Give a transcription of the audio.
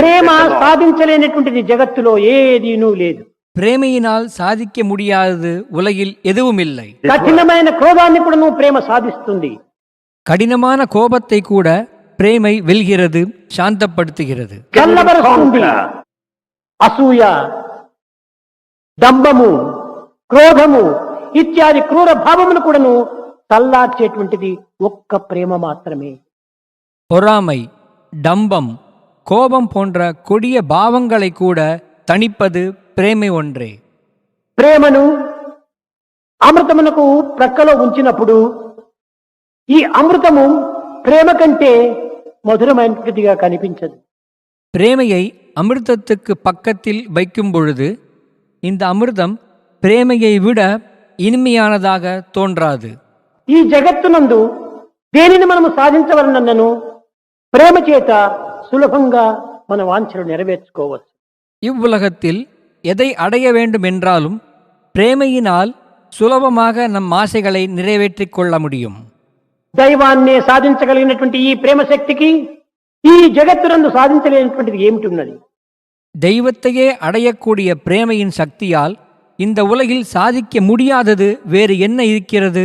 ప్రేమ సాధించలేనటువంటిది జగత్తులో ఏదీనూ లేదు. பிரேமையினால் சாதிக்க முடியாதது உலகில் எதுவும் இல்லை. కఠినమైన క్రోధాన్ని కూడా నువ్వు ప్రేమ సాధిస్తుంది. கடினமான கோபத்தை கூட பிரேமை வெல்கிறது, சாந்தப்படுத்துகிறது. చల్లబరుస్తుంది. అసూయ, దంభము, క్రోధము ఇత్యాది క్రూర భావమును కూడాను తల్లార్చేటువంటిది ఒక్క ప్రేమ మాత్రమే. பொறாமை, டம்பம், கோபம் போன்ற கொடிய பாவங்களை கூட தணிப்பது பிரேமை ஒன்றே. ప్రేమను అమృతమునకు ప్రక్కలో ఉంచినప్పుడు ఈ అమృతము ప్రేమ కంటే మధురమైనదిగా కనిపించదు. பிரேமையை அமிர்தத்துக்கு பக்கத்தில் வைக்கும் பொழுது இந்த அமிர்தம் பிரேமையை விட இனிமையானதாக தோன்றாது. ఈ జగత్తునందు దేనిని మనము సాధించవలనన్నను ప్రేమ చేత సులభంగా మన వాంఛలు నెరవేర్చుకోవచ్చు. இவ்வுலகத்தில் எதை அடைய வேண்டும் என்றாலும் பிரேமையினால் சுலபமாக நம் ஆசைகளை நிறைவேற்றிக் கொள்ள முடியும். దైవాన్నే సాధించగలిగినటువంటి ఈ ప్రేమ శక్తికి ఈ జగత్తునందు సాధించలేనటువంటిది ఏమిటి ఉన్నది? தெய்வத்தையே அடையக்கூடிய பிரேமையின் சக்தியால் இந்த உலகில் சாதிக்க முடியாதது வேறு என்ன இருக்கிறது?